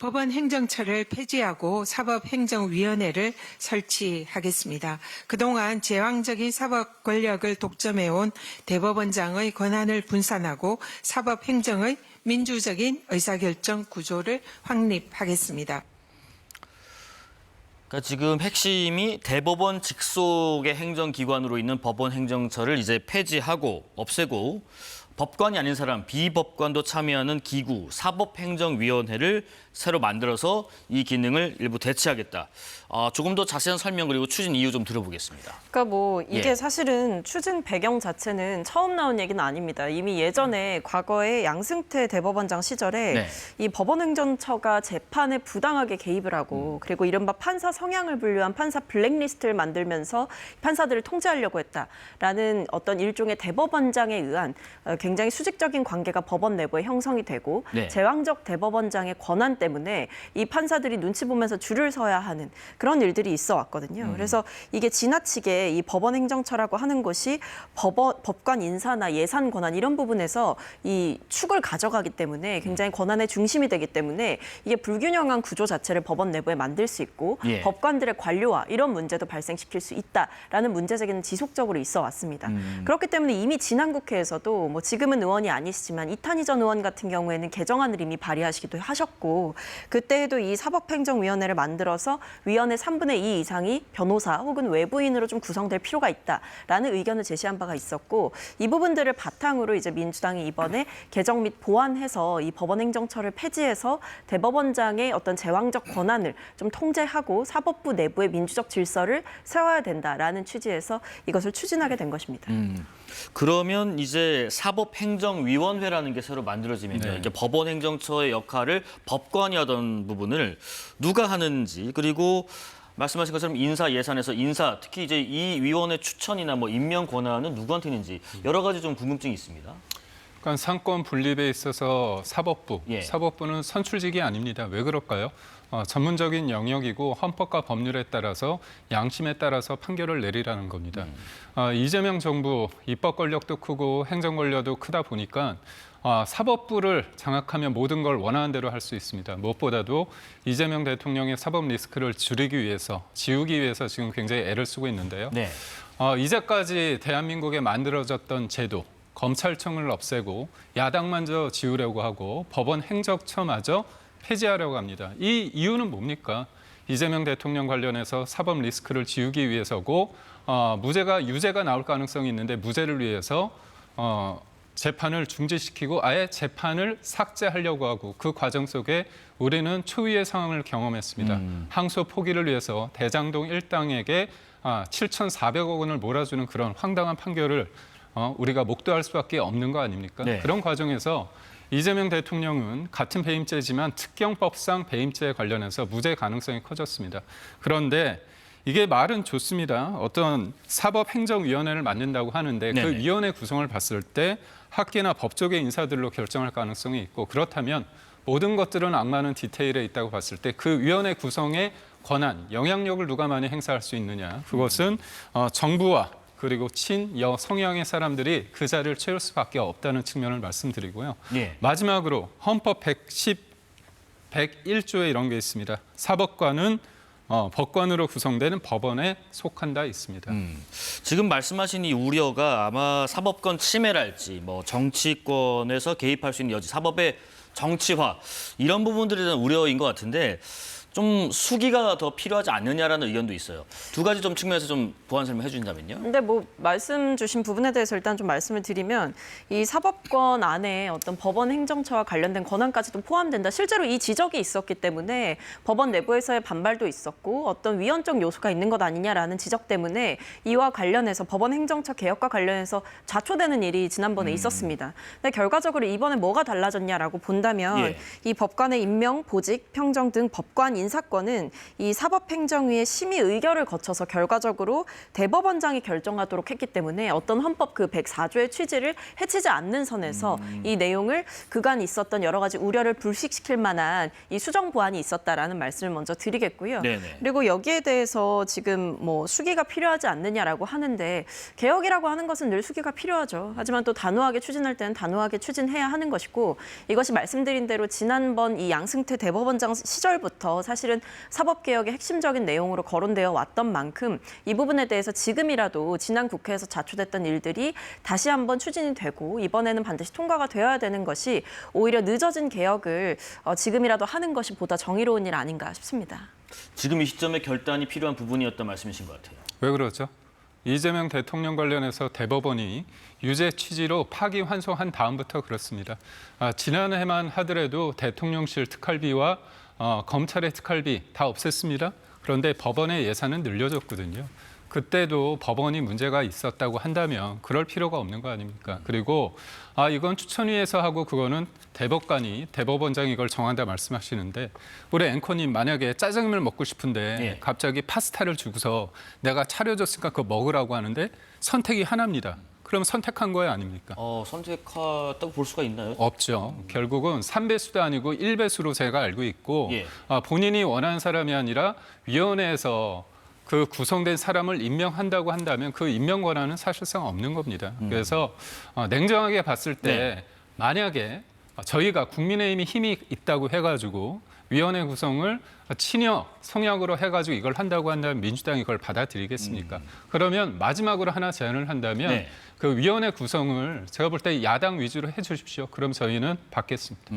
법원 행정처를 폐지하고 사법행정위원회를 설치하겠습니다. 그동안 제왕적인 사법 권력을 독점해온 대법원장의 권한을 분산하고 사법행정의 민주적인 의사결정 구조를 확립하겠습니다. 그러니까 지금 핵심이 대법원 직속의 행정기관으로 있는 법원 행정처를 이제 폐지하고 없애고 법관이 아닌 사람, 비법관도 참여하는 기구, 사법행정위원회를 새로 만들어서 이 기능을 일부 대체하겠다. 조금 더 자세한 설명 그리고 추진 이유 좀 들어보겠습니다. 그러니까 이게 사실은 추진 배경 자체는 처음 나온 얘기는 아닙니다. 이미 예전에 과거에 양승태 대법원장 시절에 이 법원행정처가 재판에 부당하게 개입을 하고 그리고 이른바 판사 성향을 분류한 판사 블랙리스트를 만들면서 판사들을 통제하려고 했다라는 어떤 일종의 대법원장에 의한 굉장히 수직적인 관계가 법원 내부에 형성이 되고 제왕적 대법원장의 권한 때문에 이 판사들이 눈치 보면서 줄을 서야 하는 그런 일들이 있어 왔거든요. 그래서 이게 지나치게 이 법원행정처라고 하는 것이 법관 인사나 예산 권한 이런 부분에서 이 축을 가져가기 때문에 굉장히 권한의 중심이 되기 때문에 이게 불균형한 구조 자체를 법원 내부에 만들 수 있고 법관들의 관료화 이런 문제도 발생시킬 수 있다라는 문제 제기는 지속적으로 있어 왔습니다. 그렇기 때문에 이미 지난 국회에서도 뭐 지금은 의원이 아니시지만 이탄희 전 의원 같은 경우에는 개정안을 이미 발의하시기도 하셨고 그때에도 이 사법행정위원회를 만들어서 위원회 3분의 2 이상이 변호사 혹은 외부인으로 좀 구성될 필요가 있다라는 의견을 제시한 바가 있었고 이 부분들을 바탕으로 이제 민주당이 이번에 개정 및 보완해서 이 법원행정처를 폐지해서 대법원장의 어떤 제왕적 권한을 좀 통제하고 사법부 내부의 민주적 질서를 세워야 된다라는 취지에서 이것을 추진하게 된 것입니다. 그러면 이제 사법행정위원회라는 게 새로 만들어지면요. 이제 법원행정처의 역할을 법관이 하던 부분을 누가 하는지 그리고 말씀하신 것처럼 인사 예산에서 인사 특히 이제 이 위원회 추천이나 뭐 임명 권한은 누구한테 있는지 여러 가지 좀 궁금증이 있습니다. 그러니까 상권 분립에 있어서 사법부는 선출직이 아닙니다. 왜 그럴까요? 전문적인 영역이고 헌법과 법률에 따라서 양심에 따라서 판결을 내리라는 겁니다. 이재명 정부 입법 권력도 크고 행정 권력도 크다 보니까 사법부를 장악하면 모든 걸 원하는 대로 할 수 있습니다. 무엇보다도 이재명 대통령의 사법 리스크를 지우기 위해서 지금 굉장히 애를 쓰고 있는데요. 이제까지 대한민국에 만들어졌던 제도, 검찰청을 없애고 야당마저 지우려고 하고 법원 행정처마저 폐지하려고 합니다. 이 이유는 뭡니까? 이재명 대통령 관련해서 사법 리스크를 지우기 위해서고 유죄가 나올 가능성이 있는데 무죄를 위해서 재판을 중지시키고 아예 재판을 삭제하려고 하고 그 과정 속에 우리는 초유의 상황을 경험했습니다. 항소 포기를 위해서 대장동 일당에게 7,400억 원을 몰아주는 그런 황당한 판결을 우리가 목도할 수밖에 없는 거 아닙니까? 그런 과정에서 이재명 대통령은 같은 배임죄지만 특경법상 배임죄에 관련해서 무죄 가능성이 커졌습니다. 그런데 이게 말은 좋습니다. 어떤 사법행정위원회를 만든다고 하는데 그 위원회 구성을 봤을 때 학계나 법조계 인사들로 결정할 가능성이 있고 그렇다면 모든 것들은 악마는 디테일에 있다고 봤을 때 그 위원회 구성의 권한, 영향력을 누가 많이 행사할 수 있느냐. 그것은 정부와 그리고 친여 성향의 사람들이 그 자리를 채울 수밖에 없다는 측면을 말씀드리고요. 마지막으로 헌법 101조에 이런 게 있습니다. 사법관은 법관으로 구성되는 법원에 속한다 있습니다. 지금 말씀하신 이 우려가 아마 사법권 침해랄지 뭐 정치권에서 개입할 수 있는 여지, 사법의 정치화 이런 부분들에 대한 우려인 것 같은데 좀 수기가 더 필요하지 않느냐라는 의견도 있어요. 두 가지 좀 측면에서 좀 보완 설명해 주신다면요. 근데 말씀 주신 부분에 대해서 일단 좀 말씀을 드리면 이 사법권 안에 어떤 법원 행정처와 관련된 권한까지도 포함된다. 실제로 이 지적이 있었기 때문에 법원 내부에서의 반발도 있었고 어떤 위헌적 요소가 있는 것 아니냐라는 지적 때문에 이와 관련해서 법원 행정처 개혁과 관련해서 좌초되는 일이 지난번에 있었습니다. 근데 결과적으로 이번에 뭐가 달라졌냐라고 본다면 이 법관의 임명, 보직, 평정 등 법관 인사권은 이 사법행정위의 심의 의결을 거쳐서 결과적으로 대법원장이 결정하도록 했기 때문에 어떤 헌법 그 104조의 취지를 해치지 않는 선에서 이 내용을 그간 있었던 여러 가지 우려를 불식시킬 만한 이 수정 보완이 있었다라는 말씀을 먼저 드리겠고요. 네네. 그리고 여기에 대해서 지금 뭐 수기가 필요하지 않느냐라고 하는데 개혁이라고 하는 것은 늘 수기가 필요하죠. 하지만 또 단호하게 추진할 때는 단호하게 추진해야 하는 것이고 이것이 말씀드린 대로 지난번 이 양승태 대법원장 시절부터 사실은 사법개혁의 핵심적인 내용으로 거론되어 왔던 만큼 이 부분에 대해서 지금이라도 지난 국회에서 자초됐던 일들이 다시 한번 추진이 되고 이번에는 반드시 통과가 되어야 되는 것이 오히려 늦어진 개혁을 지금이라도 하는 것이 보다 정의로운 일 아닌가 싶습니다. 지금 이 시점에 결단이 필요한 부분이었던 말씀이신 것 같아요. 왜 그러죠? 이재명 대통령 관련해서 대법원이 유죄 취지로 파기환송한 다음부터 그렇습니다. 지난해만 하더라도 대통령실 특활비와 검찰의 특활비 다 없앴습니다. 그런데 법원의 예산은 늘려줬거든요. 그때도 법원이 문제가 있었다고 한다면 그럴 필요가 없는 거 아닙니까? 그리고 이건 추천위에서 하고 그거는 대법관이 대법원장이 이걸 정한다 말씀하시는데 우리 앵커님 만약에 짜장면을 먹고 싶은데 예. 갑자기 파스타를 주고서 내가 차려줬으니까 그거 먹으라고 하는데 선택이 하나입니다. 그럼 선택한 거예요, 아닙니까? 선택했다고 볼 수가 있나요? 없죠. 결국은 3배수도 아니고 1배수로 제가 알고 있고 예. 본인이 원하는 사람이 아니라 위원회에서 그 구성된 사람을 임명한다고 한다면 그 임명 권한은 사실상 없는 겁니다. 그래서 냉정하게 봤을 때 네. 만약에 저희가 국민의힘이 힘이 있다고 해가지고 위원회 구성을 친여 성향으로 해가지고 이걸 한다고 한다면 민주당이 그걸 받아들이겠습니까? 그러면 마지막으로 하나 제안을 한다면 네. 그 위원회 구성을 제가 볼 때 야당 위주로 해주십시오. 그럼 저희는 받겠습니다.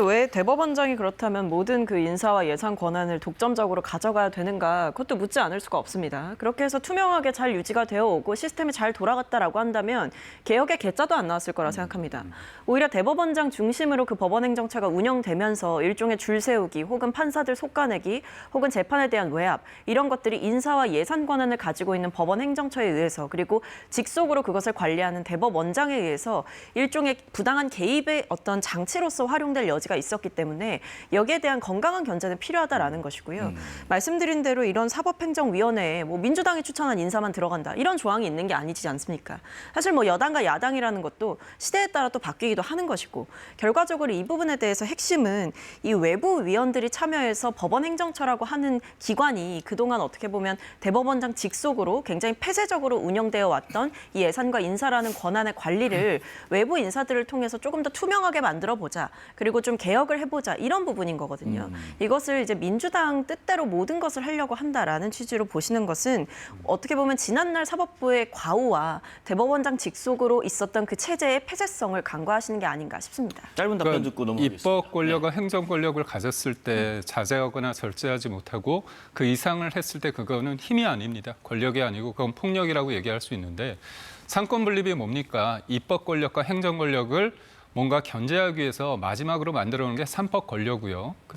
왜 대법원장이 그렇다면 모든 그 인사와 예산 권한을 독점적으로 가져가야 되는가 그것도 묻지 않을 수가 없습니다. 그렇게 해서 투명하게 잘 유지가 되어 오고 시스템이 잘 돌아갔다라고 한다면 개혁의 개짜도 안 나왔을 거라 생각합니다. 오히려 대법원장 중심으로 그 법원행정처가 운영되면서 일종의 줄 세우기 혹은 판사들 속가내기 혹은 재판에 대한 외압 이런 것들이 인사와 예산 권한을 가지고 있는 법원행정처에 의해서 그리고 직속으로 그것을 관리하는 대법원장에 의해서 일종의 부당한 개입의 어떤 장치로서 활용될 여지가 있었기 때문에 여기에 대한 건강한 견제는 필요하다라는 것이고요. 말씀드린 대로 이런 사법행정위원회에 뭐 민주당이 추천한 인사만 들어간다 이런 조항이 있는 게 아니지 않습니까? 사실 뭐 여당과 야당이라는 것도 시대에 따라 또 바뀌기도 하는 것이고 결과적으로 이 부분에 대해서 핵심은 이 외부 위원들이 참여해서 법원행정처라고 하는 기관이 그동안 어떻게 보면 대법원장 직속으로 굉장히 폐쇄적으로 운영되어 왔던 이 예산과 인사라는 권한의 관리를 외부 인사들을 통해서 조금 더 투명하게 만들어보자. 그리고 좀 개혁을 해보자. 이런 부분인 거거든요. 이것을 이제 민주당 뜻대로 모든 것을 하려고 한다라는 취지로 보시는 것은 어떻게 보면 지난날 사법부의 과오와 대법원장 직속으로 있었던 그 체제의 폐쇄성을 간과하시는 게 아닌가 싶습니다. 짧은 답변 듣고 넘어가겠습니다. 입법 권력과 행정 권력을 가졌을 때 자제하거나 절제하지 못하고 그 이상을 했을 때 그거는 힘이 아닙니다. 권력이 아니고 그건 폭력이라고 얘기할 수 있는데 상권 분립이 뭡니까? 입법 권력과 행정 권력을 뭔가 견제하기 위해서 마지막으로 만들어 놓은 게 삼법 권력이고요. 그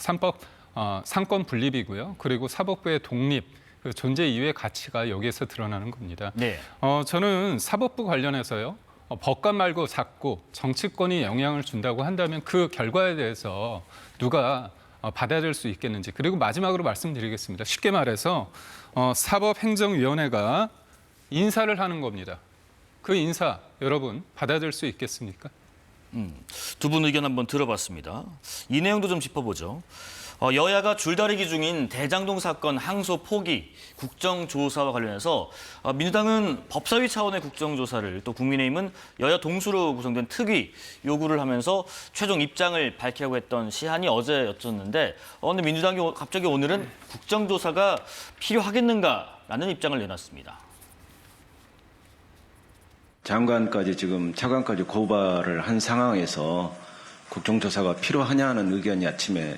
상권 분립이고요. 그리고 사법부의 독립, 그 존재 이유의 가치가 여기에서 드러나는 겁니다. 네. 저는 사법부 관련해서요. 법관 말고 자꾸 정치권이 영향을 준다고 한다면 그 결과에 대해서 누가 받아들일 수 있겠는지. 그리고 마지막으로 말씀드리겠습니다. 쉽게 말해서 사법행정위원회가 인사를 하는 겁니다. 그 인사 여러분 받아들일 수 있겠습니까? 두 분 의견 한번 들어봤습니다. 이 내용도 좀 짚어보죠. 여야가 줄다리기 중인 대장동 사건 항소 포기 국정조사와 관련해서 민주당은 법사위 차원의 국정조사를 또 국민의힘은 여야 동수로 구성된 특위 요구를 하면서 최종 입장을 밝히려고 했던 시한이 어제였었는데 근데 민주당이 갑자기 오늘은 국정조사가 필요하겠는가라는 입장을 내놨습니다. 장관까지 지금 차관까지 고발을 한 상황에서 국정조사가 필요하냐는 의견이 아침에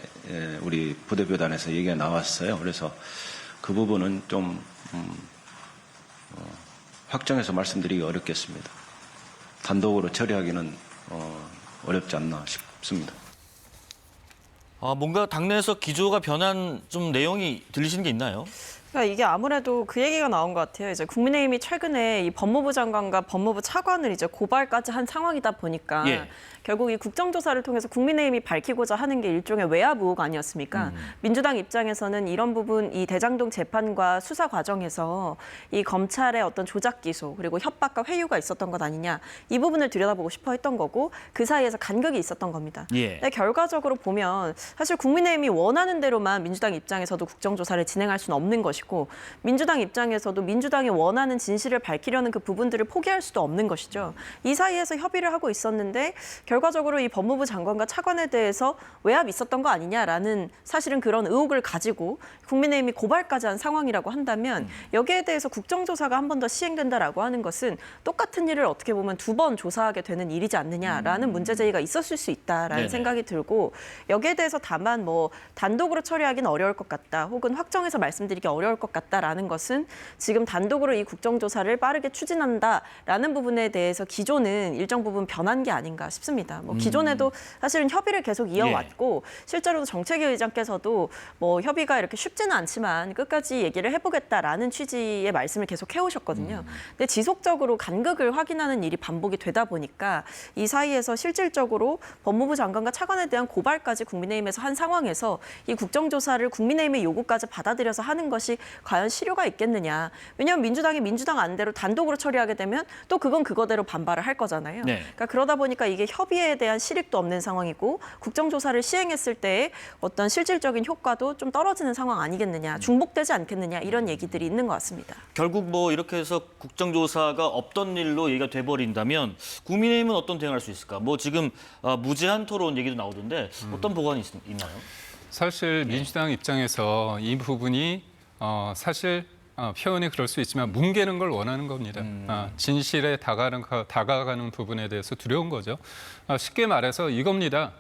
우리 부대표단에서 얘기가 나왔어요. 그래서 그 부분은 좀 확정해서 말씀드리기 어렵겠습니다. 단독으로 처리하기는 어렵지 않나 싶습니다. 뭔가 당내에서 기조가 변한 좀 내용이 들리시는 게 있나요? 그러니까 이게 아무래도 그 얘기가 나온 것 같아요. 이제 국민의힘이 최근에 이 법무부 장관과 법무부 차관을 이제 고발까지 한 상황이다 보니까 예. 결국 이 국정조사를 통해서 국민의힘이 밝히고자 하는 게 일종의 외압 의혹 아니었습니까? 민주당 입장에서는 이런 부분, 이 대장동 재판과 수사 과정에서 이 검찰의 어떤 조작 기소 그리고 협박과 회유가 있었던 것 아니냐, 이 부분을 들여다보고 싶어 했던 거고 그 사이에서 간극이 있었던 겁니다. 예. 근데 결과적으로 보면 사실 국민의힘이 원하는 대로만 민주당 입장에서도 국정조사를 진행할 수는 없는 것이고, 민주당 입장에서도 민주당이 원하는 진실을 밝히려는 그 부분들을 포기할 수도 없는 것이죠. 이 사이에서 협의를 하고 있었는데 결과적으로 이 법무부 장관과 차관에 대해서 외압이 있었던 거 아니냐라는 사실은 그런 의혹을 가지고 국민의힘이 고발까지 한 상황이라고 한다면, 여기에 대해서 국정조사가 한 번 더 시행된다라고 하는 것은 똑같은 일을 어떻게 보면 두 번 조사하게 되는 일이지 않느냐라는 문제 제기가 있었을 수 있다라는 네네. 생각이 들고, 여기에 대해서 다만 뭐 단독으로 처리하기는 어려울 것 같다, 혹은 확정해서 말씀드리기 어려울 것 같다라는 것은 지금 단독으로 이 국정조사를 빠르게 추진한다라는 부분에 대해서 기조는 일정 부분 변한 게 아닌가 싶습니다. 뭐 기존에도 사실은 협의를 계속 이어왔고 실제로도 정책위 의장께서도 뭐 협의가 이렇게 쉽지는 않지만 끝까지 얘기를 해보겠다라는 취지의 말씀을 계속 해오셨거든요. 근데 지속적으로 간극을 확인하는 일이 반복이 되다 보니까 이 사이에서 실질적으로 법무부 장관과 차관에 대한 고발까지 국민의힘에서 한 상황에서 이 국정조사를 국민의힘의 요구까지 받아들여서 하는 것이 과연 실효가 있겠느냐. 왜냐하면 민주당이 민주당 안대로 단독으로 처리하게 되면 또 그건 그거대로 반발을 할 거잖아요. 네. 그러니까 그러다 보니까 이게 협의에 대한 실익도 없는 상황이고 국정조사를 시행했을 때의 어떤 실질적인 효과도 좀 떨어지는 상황 아니겠느냐, 중복되지 않겠느냐, 이런 얘기들이 있는 것 같습니다. 결국 뭐 이렇게 해서 국정조사가 없던 일로 얘기가 돼버린다면 국민의힘은 어떤 대응을 할 수 있을까? 뭐 지금 무제한 토론 얘기도 나오던데 어떤 보관이 있나요? 사실 민주당 입장에서 이 부분이 사실 표현이 그럴 수 있지만 뭉개는 걸 원하는 겁니다. 진실에 다가가는 부분에 대해서 두려운 거죠. 쉽게 말해서 이겁니다.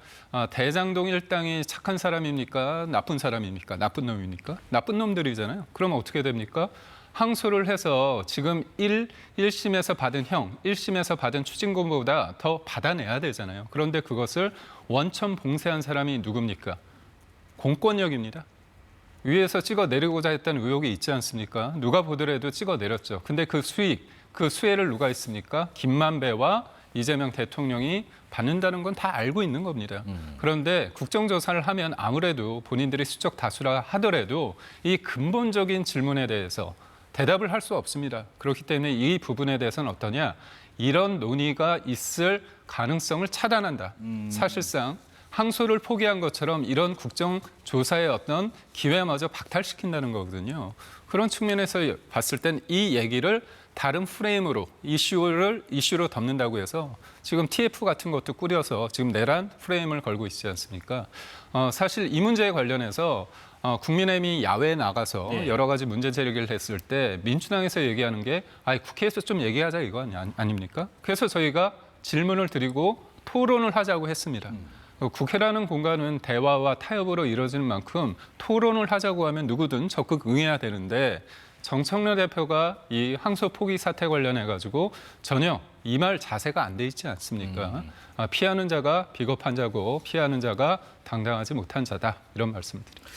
대장동 일당이 착한 사람입니까? 나쁜 사람입니까? 나쁜 놈입니까? 나쁜 놈들이잖아요. 그럼 어떻게 됩니까? 항소를 해서 지금 1심에서 받은 1심에서 받은 추징금보다 더 받아내야 되잖아요. 그런데 그것을 원천 봉쇄한 사람이 누굽니까? 공권력입니다. 위에서 찍어 내리고자 했다는 의혹이 있지 않습니까? 누가 보더라도 찍어 내렸죠. 근데 그 수익, 그 수혜를 누가 있습니까? 김만배와 이재명 대통령이 받는다는 건 다 알고 있는 겁니다. 그런데 국정조사를 하면 아무래도 본인들이 수적 다수라 하더라도 이 근본적인 질문에 대해서 대답을 할 수 없습니다. 그렇기 때문에 이 부분에 대해서는 어떠냐? 이런 논의가 있을 가능성을 차단한다. 사실상 항소를 포기한 것처럼 이런 국정조사의 어떤 기회마저 박탈시킨다는 거거든요. 그런 측면에서 봤을 땐 이 얘기를 다른 프레임으로 이슈로 덮는다고 해서 지금 TF 같은 것도 꾸려서 지금 내란 프레임을 걸고 있지 않습니까? 사실 이 문제에 관련해서 국민의힘이 야외에 나가서 여러 가지 문제 제기를 했을 때 민주당에서 얘기하는 게 국회에서 좀 얘기하자 이거 아닙니까? 그래서 저희가 질문을 드리고 토론을 하자고 했습니다. 국회라는 공간은 대화와 타협으로 이루어지는 만큼 토론을 하자고 하면 누구든 적극 응해야 되는데 정청래 대표가 이 항소 포기 사태 관련해 가지고 전혀 임할 자세가 안 돼 있지 않습니까? 피하는 자가 비겁한 자고 피하는 자가 당당하지 못한 자다, 이런 말씀을 드립니다.